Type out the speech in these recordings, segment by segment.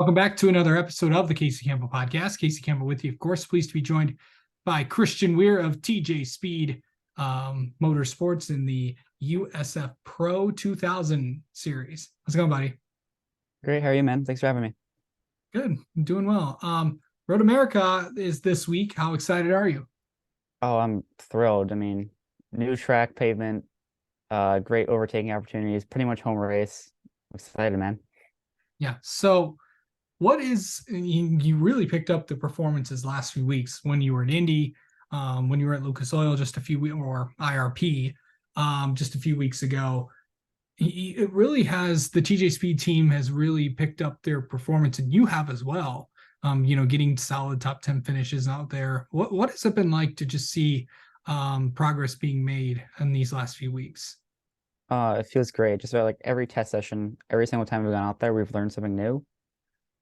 Welcome back to another episode of the Casey Campbell Podcast. Casey Campbell with you, of course. Pleased to be joined by Christian Weir of TJ Speed Motorsports in the USF Pro 2000 series. How's it going, buddy? Great. How are you, man? Thanks for having me. Good. I'm doing well. Road America is this week. How excited are you? Oh, I'm thrilled. I mean, new track pavement, great overtaking opportunities, pretty much home race. I'm excited, man. Yeah. So you really picked up the performances last few weeks when you were at Indy, when you were at Lucas Oil just a few or IRP just a few weeks ago. It really has, the TJ Speed team has really picked up their performance, and you have as well. Getting solid top 10 finishes out there. What has it been like to just see progress being made in these last few weeks? It feels great. Just about like every test session, every single time we've gone out there, we've learned something new.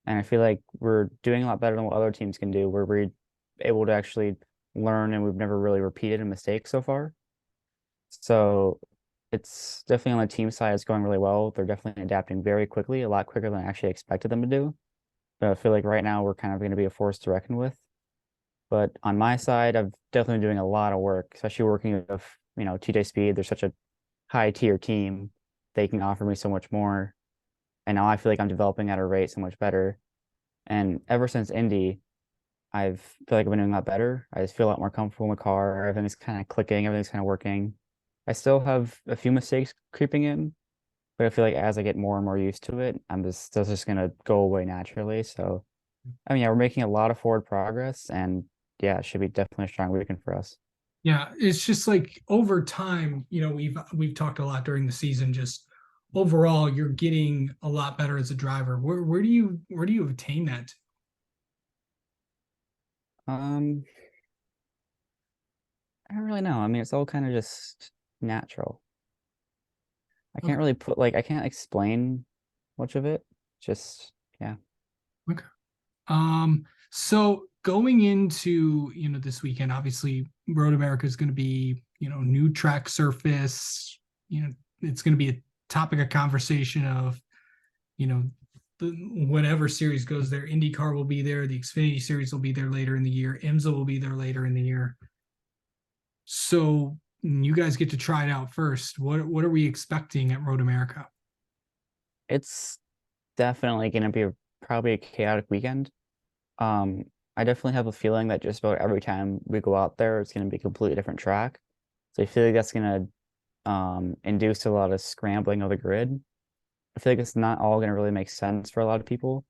And I feel like we're doing a lot better than what other teams can do, where we're able to actually learn and we've never really repeated a mistake so far. So it's definitely on the team side, it's going really well. They're definitely adapting very quickly, a lot quicker than I actually expected them to do. But I feel like right now we're kind of going to be a force to reckon with. But on my side, I've definitely been doing a lot of work, especially working with, TJ Speed. They're such a high tier team. They can offer me so much more. And now I feel like I'm developing at a rate so much better. And ever since Indy, feel like I've been doing a lot better. I just feel a lot more comfortable in the car. Everything's kind of clicking, everything's kind of working. I still have a few mistakes creeping in, but I feel like as I get more and more used to it, that's just gonna go away naturally. So I mean, yeah, we're making a lot of forward progress, and yeah, it should be definitely a strong weekend for us. Yeah, it's just like over time, we've talked a lot during the season. Just overall, you're getting a lot better as a driver. Where do you obtain that? Um, I don't really know. I mean, it's all kind of just natural. I can't Okay. really I can't explain much of it. Just yeah. Okay. So going into this weekend, obviously Road America is going to be new track surface. It's going to be a topic of conversation of you know whatever series goes there. IndyCar will be there. The Xfinity series will be there later in the year. IMSA will be there later in the year. So you guys get to try it out first. What are we expecting at Road America? It's definitely gonna be probably a chaotic weekend. Um, I definitely have a feeling that just about every time we go out there, it's gonna be a completely different track. So I feel like that's gonna induce a lot of scrambling of the grid. I feel like it's not all gonna really make sense for a lot of people,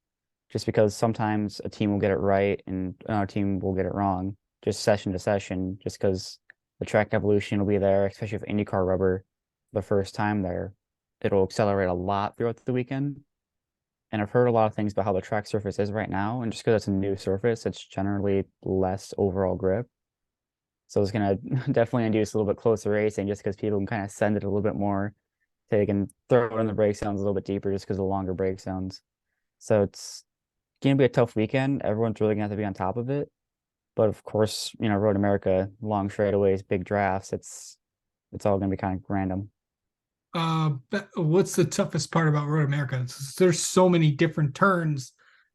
just because sometimes a team will get it right and another team will get it wrong, just session to session, just because the track evolution will be there, especially with IndyCar rubber the first time there. It'll accelerate a lot throughout the weekend. And I've heard a lot of things about how the track surface is right now, and just because it's a new surface, it's generally less overall grip. So it's gonna definitely induce a little bit closer racing, just because people can kind of send it a little bit more. They can throw it in the brake zones a little bit deeper, just because of the longer brake zones. So it's gonna be a tough weekend. Everyone's really gonna have to be on top of it. But of course, Road America, long straightaways, big drafts. It's all gonna be kind of random. What's the toughest part about Road America? There's so many different turns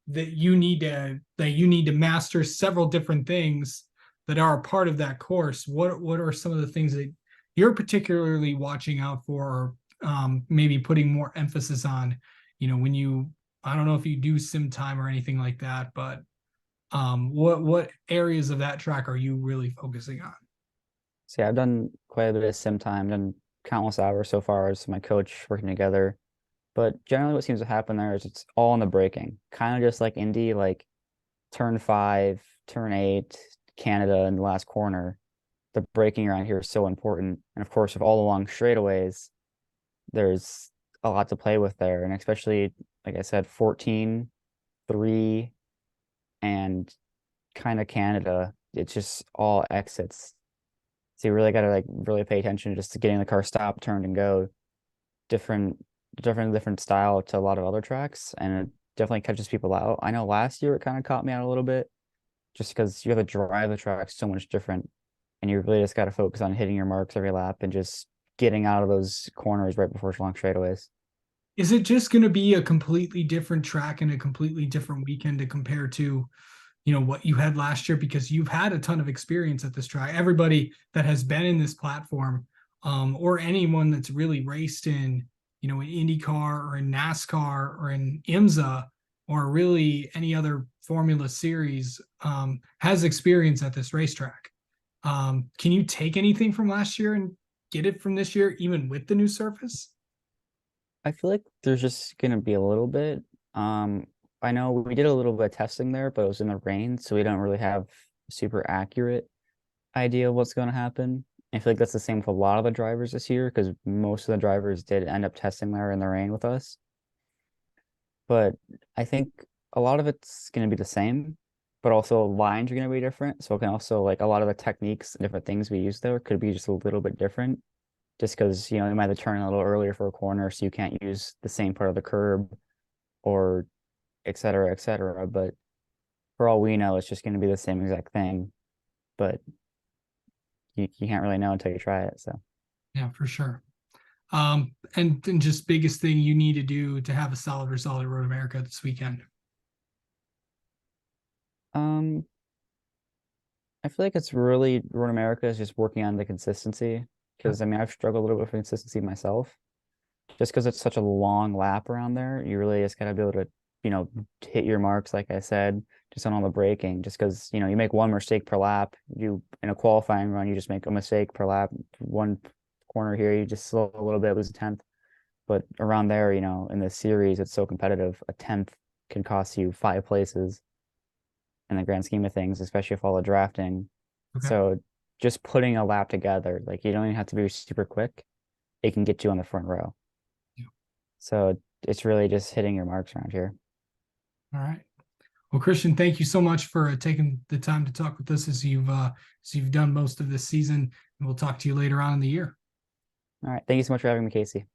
that you need to master several different things that are a part of that course. What are some of the things that you're particularly watching out for, or maybe putting more emphasis on? When I don't know if you do sim time or anything like that, but what areas of that track are you really focusing on? So yeah, I've done quite a bit of sim time, done countless hours so far as my coach working together. But generally what seems to happen there is it's all in the braking. Kind of just like Indy, like turn five, turn eight, Canada in the last corner. The braking around here is so important. And of course, with all the long straightaways, there's a lot to play with there. And especially, like I said, 14, 3, and kind of Canada, it's just all exits. So you really got to like really pay attention just to getting the car stopped, turned, and go. Different, different style to a lot of other tracks, and it definitely catches people out. I know last year it kind of caught me out a little bit, just because you have to drive the track so much different, and you really just got to focus on hitting your marks every lap and just getting out of those corners right before long straightaways. Is it just going to be a completely different track and a completely different weekend to compare to, what you had last year? Because you've had a ton of experience at this track. Everybody that has been in this platform, or anyone that's really raced in, in IndyCar or in NASCAR or in IMSA or really any other Formula Series, has experience at this racetrack. Can you take anything from last year and get it from this year, even with the new surface? I feel like there's just gonna be a little bit. Um, I know we did a little bit of testing there, but it was in the rain, so we don't really have a super accurate idea of what's going to happen. I feel like that's the same with a lot of the drivers this year because most of the drivers did end up testing there in the rain with us. But I think a lot of it's going to be the same, but also lines are going to be different. So it can also like a lot of the techniques and different things we use there could be just a little bit different. Just because you might have to turn a little earlier for a corner, so you can't use the same part of the curb, or et cetera, et cetera. But for all we know, it's just going to be the same exact thing. But you can't really know until you try it. So Yeah, for sure. And then just biggest thing you need to do to have a solid result at Road America this weekend. um I feel like it's really Road America is just working on the consistency Yeah. because I mean I've struggled a little bit with consistency myself just because it's such a long lap around there. You really just gotta be able to, you know, hit your marks, like I said, just on all the braking. Just because, you make one mistake per lap. You in a qualifying run, you just make a mistake per lap. One corner here, you just slow a little bit, lose a tenth. But around there, in the series, it's so competitive. A tenth can cost you 5 places in the grand scheme of things, especially if all the drafting. Okay. So just putting a lap together, like you don't even have to be super quick. It can get you on the front row. Yeah. So it's really just hitting your marks around here. All right. Well, Christian, thank you so much for taking the time to talk with us as you've done most of this season. And we'll talk to you later on in the year. All right. Thank you so much for having me, Casey.